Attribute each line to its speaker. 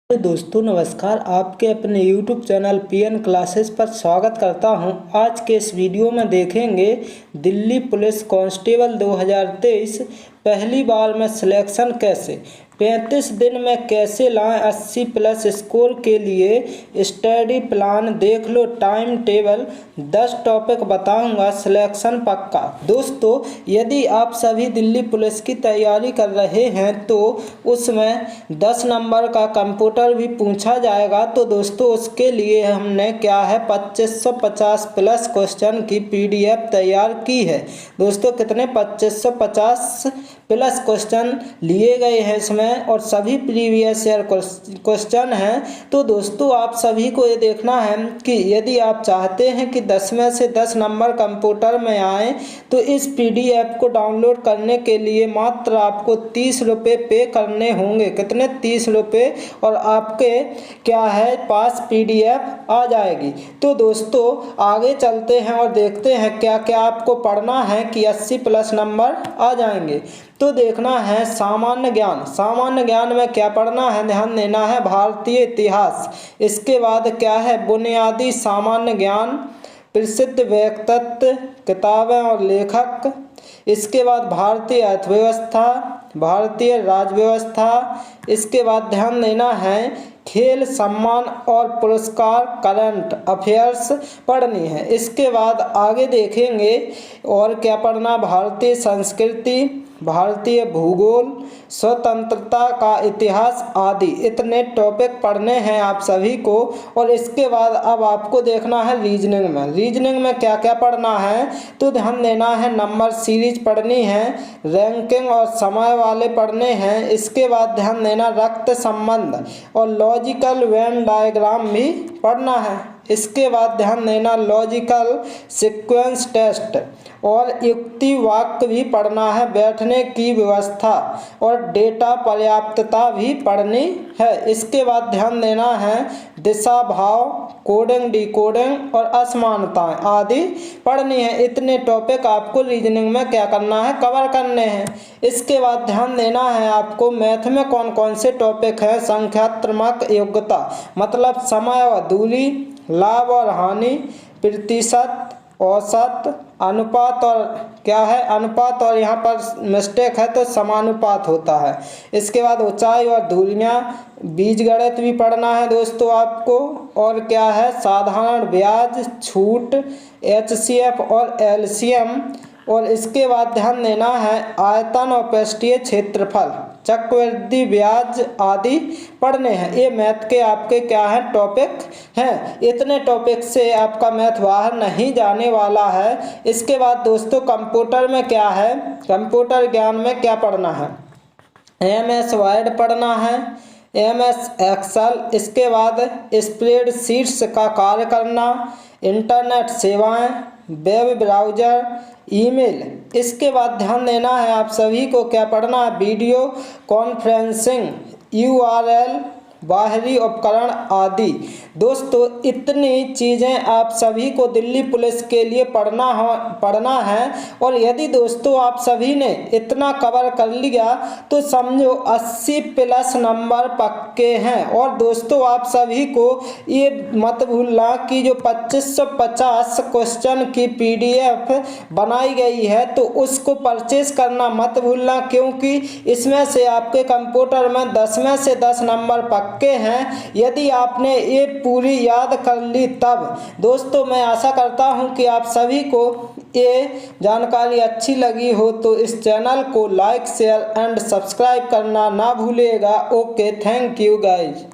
Speaker 1: दोस्तों नमस्कार, आपके अपने YouTube चैनल PN क्लासेस पर स्वागत करता हूं। आज के इस वीडियो में देखेंगे दिल्ली पुलिस कांस्टेबल 2023 पहली बार में सिलेक्शन कैसे, 35 दिन में कैसे लाएं 80 प्लस स्कोर के लिए स्टडी प्लान देख लो, टाइम टेबल 10 टॉपिक बताऊंगा, सिलेक्शन पक्का। दोस्तों यदि आप सभी दिल्ली पुलिस की तैयारी कर रहे हैं तो उसमें 10 नंबर का कंप्यूटर भी पूछा जाएगा। तो दोस्तों उसके लिए हमने क्या है 2550 प्लस क्वेश्चन की PDF तैयार की है। दोस्तों कितने 2550 प्लस क्वेश्चन लिए गए हैं इसमें और सभी प्रीवियस ईयर क्वेश्चन हैं। तो दोस्तों आप सभी को ये देखना है कि यदि आप चाहते हैं कि 10 में से 10 नंबर कंप्यूटर में आए तो इस PDF को डाउनलोड करने के लिए मात्र आपको 30 रुपये पे करने होंगे। कितने? 30 रुपये, और आपके क्या है पास PDF आ जाएगी। तो दोस्तों आगे चलते हैं और देखते हैं क्या क्या आपको पढ़ना है कि 80 प्लस नंबर आ जाएंगे। तो देखना है सामान्य ज्ञान। सामान्य ज्ञान में क्या पढ़ना है, ध्यान देना है भारतीय इतिहास। इसके बाद क्या है बुनियादी सामान्य ज्ञान, प्रसिद्ध व्यक्तित्व, किताबें और लेखक। इसके बाद भारतीय अर्थव्यवस्था, भारतीय राजव्यवस्था। इसके बाद ध्यान देना है खेल, सम्मान और पुरस्कार, करंट अफेयर्स पढ़नी है। इसके बाद आगे देखेंगे और क्या पढ़ना, भारतीय संस्कृति, भारतीय भूगोल, स्वतंत्रता का इतिहास आदि। इतने टॉपिक पढ़ने हैं आप सभी को। और इसके बाद अब आपको देखना है रीजनिंग में। रीजनिंग में क्या क्या पढ़ना है तो ध्यान देना है नंबर सीरीज पढ़नी है, रैंकिंग और समय वाले पढ़ने हैं। इसके बाद ध्यान देना रक्त संबंध और लॉजिकल वेन डायग्राम भी पढ़ना है। इसके बाद ध्यान देना लॉजिकल सीक्वेंस टेस्ट और युक्ति वाक्य भी पढ़ना है, बैठने की व्यवस्था और डेटा पर्याप्तता भी पढ़नी है। इसके बाद ध्यान देना है दिशा भाव, कोडिंग डिकोडिंग और असमानताएं आदि पढ़नी है। इतने टॉपिक आपको रीजनिंग में क्या करना है, कवर करने हैं। इसके बाद ध्यान देना है आपको मैथ में कौन कौन से टॉपिक हैं, संख्यात्मक योग्यता मतलब समय और दूरी, लाभ और हानि, प्रतिशत, औसत, अनुपात और क्या है अनुपात, और यहाँ पर मिस्टेक है तो समानुपात होता है। इसके बाद ऊंचाई और दूरियाँ, बीजगणित भी पढ़ना है दोस्तों आपको। और क्या है साधारण ब्याज, छूट, HCF और LCM। और इसके बाद ध्यान देना है आयतन और पृष्ठीय क्षेत्रफल, चक्रवृद्धि ब्याज आदि पढ़ने हैं। ये मैथ के आपके क्या है टॉपिक हैं। इतने टॉपिक से आपका मैथ बाहर नहीं जाने वाला है। इसके बाद दोस्तों कंप्यूटर में क्या है, कंप्यूटर ज्ञान में क्या पढ़ना है, MS वर्ड पढ़ना है, MS एक्सेल। इसके बाद स्प्रेडशीट्स का कार्य करना, इंटरनेट सेवाएं, वेब ब्राउज़र, ईमेल। इसके बाद ध्यान देना है आप सभी को क्या पढ़ना है, वीडियो कॉन्फ्रेंसिंग, URL, बाहरी उपकरण आदि। दोस्तों इतनी चीज़ें आप सभी को दिल्ली पुलिस के लिए पढ़ना है। और यदि दोस्तों आप सभी ने इतना कवर कर लिया तो समझो 80 प्लस नंबर पक्के हैं। और दोस्तों आप सभी को ये मत भूलना कि जो 2550 क्वेश्चन की PDF बनाई गई है तो उसको परचेज करना मत भूलना, क्योंकि इसमें से आपके कंप्यूटर में 10 में से 10 नंबर पक्के हैं। यदि आपने ये पूरी याद कर ली तब। दोस्तों मैं आशा करता हूं कि आप सभी को ये जानकारी अच्छी लगी हो तो इस चैनल को लाइक, शेयर एंड सब्सक्राइब करना ना भूलिएगा। Okay, thank you guys.